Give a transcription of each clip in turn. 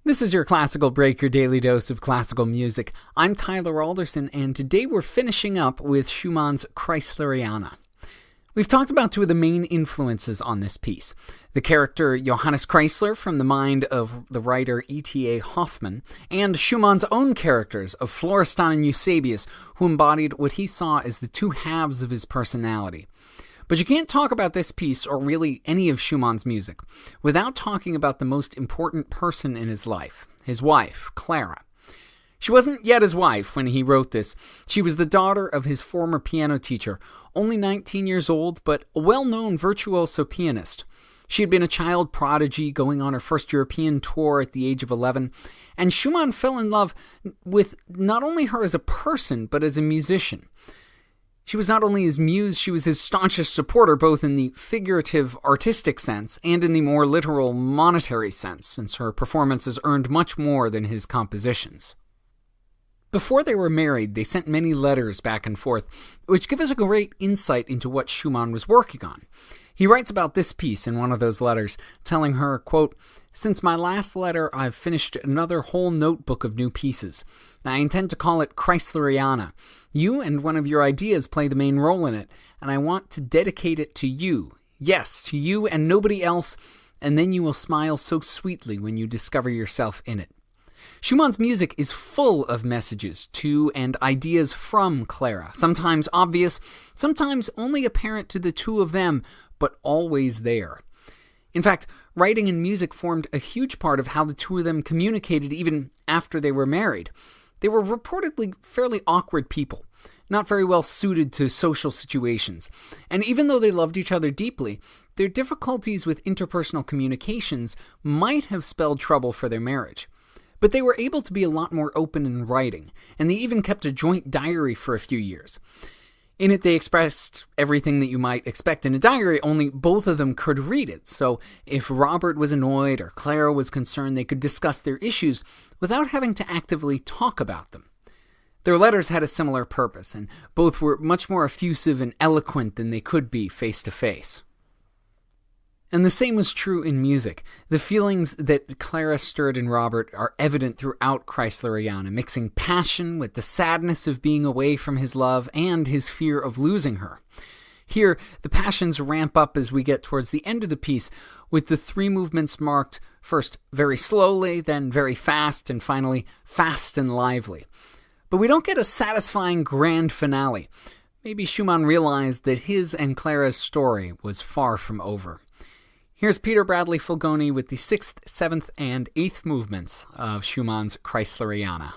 This is your Classical Break, your daily dose of classical music. I'm Tyler Alderson, and today we're finishing up with Schumann's Kreisleriana. We've talked about two of the main influences on this piece. The character Johannes Kreisler from the mind of the writer E.T.A. Hoffmann, and Schumann's own characters of Florestan and Eusebius, who embodied what he saw as the two halves of his personality. But you can't talk about this piece, or really any of Schumann's music, without talking about the most important person in his life, his wife, Clara. She wasn't yet his wife when he wrote this. She was the daughter of his former piano teacher, only 19 years old, but a well-known virtuoso pianist. She had been a child prodigy going on her first European tour at the age of 11, and Schumann fell in love with not only her as a person, but as a musician. She was not only his muse, she was his staunchest supporter, both in the figurative, artistic sense and in the more literal, monetary sense, since her performances earned much more than his compositions. Before they were married, they sent many letters back and forth, which give us a great insight into what Schumann was working on. He writes about this piece in one of those letters, telling her, quote, "Since my last letter, I've finished another whole notebook of new pieces. I intend to call it Kreisleriana. You and one of your ideas play the main role in it, and I want to dedicate it to you. Yes, to you and nobody else, and then you will smile so sweetly when you discover yourself in it." Schumann's music is full of messages to and ideas from Clara, sometimes obvious, sometimes only apparent to the two of them, but always there. In fact, writing and music formed a huge part of how the two of them communicated even after they were married. They were reportedly fairly awkward people, not very well suited to social situations, and even though they loved each other deeply, their difficulties with interpersonal communications might have spelled trouble for their marriage. But they were able to be a lot more open in writing, and they even kept a joint diary for a few years. In it, they expressed everything that you might expect in a diary, only both of them could read it. So if Robert was annoyed or Clara was concerned, they could discuss their issues without having to actively talk about them. Their letters had a similar purpose, and both were much more effusive and eloquent than they could be face to face. And the same was true in music. The feelings that Clara stirred in Robert are evident throughout Kreisleriana, mixing passion with the sadness of being away from his love and his fear of losing her. Here, the passions ramp up as we get towards the end of the piece, with the three movements marked first very slowly, then very fast, and finally fast and lively. But we don't get a satisfying grand finale. Maybe Schumann realized that his and Clara's story was far from over. Here's Peter Bradley Fulgoni with the 6th, 7th, and 8th movements of Schumann's Kreisleriana.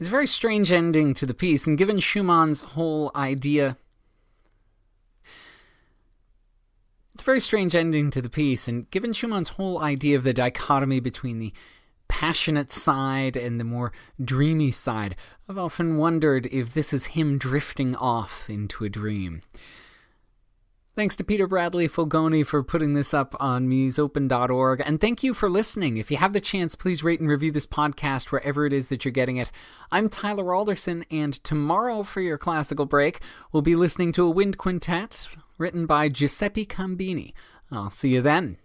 It's a very strange ending to the piece, and given Schumann's whole idea... It's a very strange ending to the piece, and given Schumann's whole idea of the dichotomy between the passionate side and the more dreamy side, I've often wondered if this is him drifting off into a dream. Thanks to Peter Bradley Fulgoni for putting this up on museopen.org, and thank you for listening. If you have the chance, please rate and review this podcast wherever it is that you're getting it. I'm Tyler Alderson, and tomorrow for your classical break, we'll be listening to a wind quintet written by Giuseppe Cambini. I'll see you then.